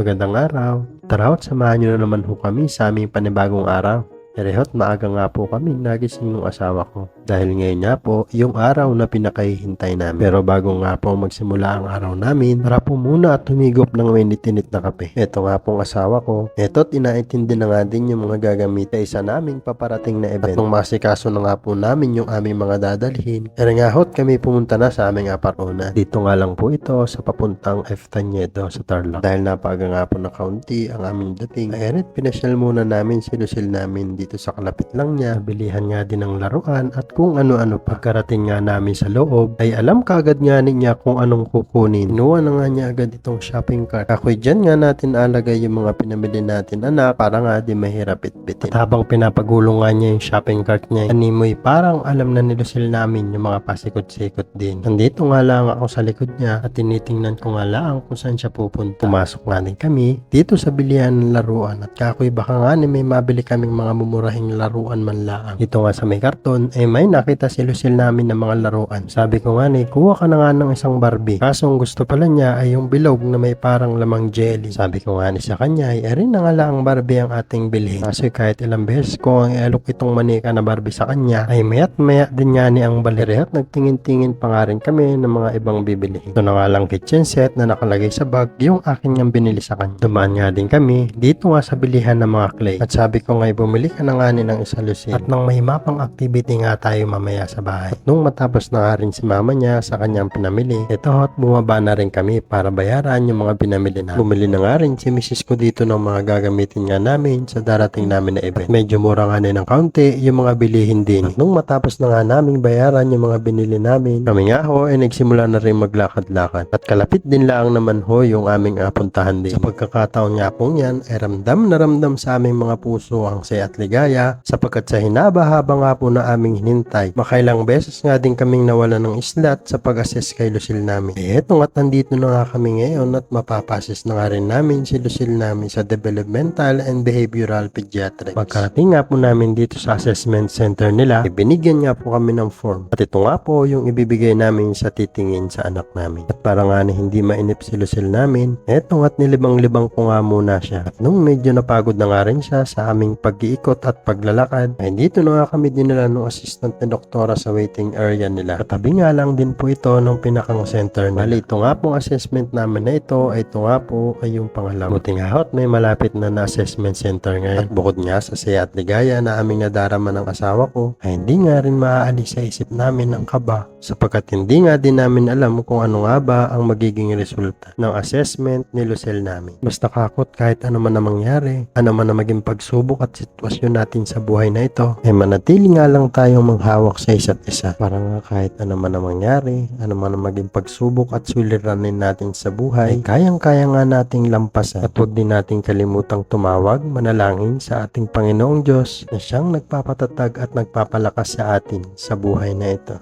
Magandang araw. Tara at samahan nyo na naman ho kami sa aming panibagong araw. Erehot, maaga nga po kami nagising ng asawa ko. Dahil ngayon nga po, yung araw na pinakahihintay namin. Pero bago nga po magsimula ang araw namin, tara po muna at humigop ng mainit-init na kape. Eto nga pong asawa ko. Eto't inaintindi na nga din yung mga gagamit sa isa naming paparating na event. At nung masikaso na nga po namin yung aming mga dadalhin, nga hot kami pumunta na sa aming apartona. Dito nga lang po ito sa papuntang F. Tañedo sa Tarlac. Dahil napaga nga po na kaunti ang aming dating, ay pinasyal muna namin si Lucille namin dito sa kalapit lang niya. Bilihan nga din ng laruan at kung ano-ano pa. Pagkarating nga namin sa loob, ay alam kagad nga niya kung anong kukunin. Inuha na nga niya agad itong shopping cart. Ako'y dyan nga natin alagay yung mga pinamili natin anak para nga di mahirap bitbitin. At habang pinapagulong nga niya yung shopping cart niya, animoy parang alam na ni Lucille namin yung mga pasikot-sikot din. Nandito nga lang ako sa likod niya at tinitingnan ko nga lang kung saan siya pupunta. Pumasok nga din kami dito sa bilihan ng laruan at kakoy baka nga ni may mabili kaming mga mumurahing laruan man laang. Dito nga sa may karton ay may nakita si Lucille namin ng mga laruan. Sabi ko nga ni, kuha ka na nga ng isang Barbie. Kaso ang gusto pala niya ay yung bilog na may parang lamang jelly. Sabi ko nga ni sa kanya ay arin na nga lang Barbie ang ating bilhin. Kaso kahit ilang beses ko ang ialok itong manika na Barbie sa kanya ay mayat maya din nga ni ang balere at nagtingin-tingin pa nga rin kami ng mga ibang bibili. Ito na nga lang kitchen set na nakalagay sa bag yung akin niyang binili sa kanya. Dumaan nga din kami dito nga sa bilihan ng mga clay. At sabi ko nga bumili ka na nga ni ng isa Lucille. At nang may mapang activity nga tayo mamaya sa bahay. At nung matapos na nga rin si mama niya sa kanyang pinamili, ito at bumaba na rin kami para bayaran yung mga pinamili na. Bumili na nga rin si Mrs. ko dito ng mga gagamitin nga namin sa darating namin na event. At medyo mura nga din ng kaunti yung mga bilihin din. At nung matapos na nga namin bayaran yung mga binili namin, kami nga ho ay nagsimula na rin maglakad-lakad. At kalapit din lang naman ho yung aming puntahan din. Sa pagkakataon nga pong yan ay ramdam na ramdam sa aming mga puso ang saya at ligaya sapagkat sa hinaba-haba nga po na aming hinintay, makailang beses nga din kaming nawala ng slot sa pag-assess kay Lucille namin. Eto nga't nandito na nga kami ngayon at mapapasis na nga rin namin si Lucille namin sa Developmental and Behavioral Pediatrics. Pagkarating nga po namin dito sa assessment center nila, ibinigyan nga po kami ng form. At ito nga po yung ibibigay namin sa titingin sa anak namin. At para nga na hindi mainip si Lucille namin, eto nga't nilibang-libang ko nga muna siya. At nung medyo napagod na nga rin siya sa aming pag-iikot at paglalakad, ay dito na nga kami dinala ng assistant na doktora sa waiting area nila. Katabi nga lang din po ito ng pinakang center nila. Bali, ito nga pong assessment namin na ito ay ito nga po ay yung pangalawa. Buti nga hot may malapit na assessment center ngayon. At bukod nga sa saya at ligaya na aming nadarama ng asawa ko, ay hindi nga rin maaalis sa isip namin ang kaba sapagkat hindi nga din namin alam kung ano nga ba ang magiging resulta ng assessment ni Lucille namin. Basta kakot kahit ano man na mangyari, ano man na maging pagsubok at sitwasyon natin sa buhay na ito, ay manatili nga lang tayong manghawak sa isa't isa. Para nga kahit ano man na mangyari, ano man na maging pagsubok at suliranin natin sa buhay, ay kayang-kaya nga nating lampasan. At huwag din nating kalimutang tumawag, manalangin sa ating Panginoong Diyos na siyang nagpapatatag at nagpapalakas sa atin sa buhay na ito.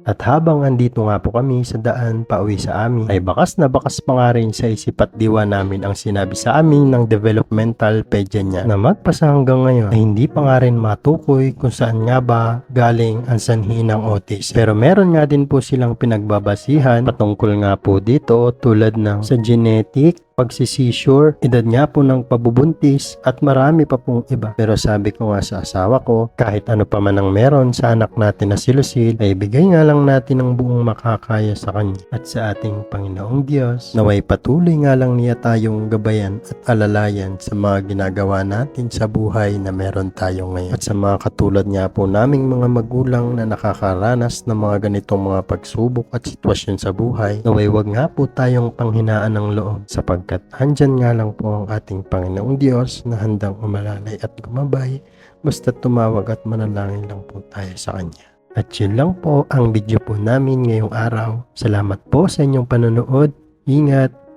At habang andito nga po kami sa daan pauwi sa amin, ay bakas na bakas pa nga rin sa isip at diwa namin ang sinabi sa amin ng developmental pedya niya na magpasa hanggang ngayon ay hindi pa nga rin matukoy kung saan nga ba galing ang sanhi ng autism. Pero meron nga din po silang pinagbabasihan patungkol nga po dito tulad ng sa genetic, pagsisisure, edad nga po ng pabubuntis at marami pa pong iba. Pero sabi ko nga sa asawa ko, kahit ano pa man ang meron sa anak natin na si Lucille, ay bigay nga lang natin ang buong makakaya sa kanya at sa ating Panginoong Diyos. Naway patuloy nga lang niya tayong gabayan at alalayan sa mga ginagawa natin sa buhay na meron tayo ngayon. At sa mga katulad nga po naming mga magulang na nakakaranas ng mga ganitong mga pagsubok at sitwasyon sa buhay, naway wag nga po tayong panghinaan ng loob sapagkat andyan nga lang po ang ating Panginoong Diyos na handang umalalay at gumabay basta tumawag at manalangin lang po tayo sa Kanya. At yun lang po ang video po namin ngayong araw. Salamat po sa inyong panonood. Ingat!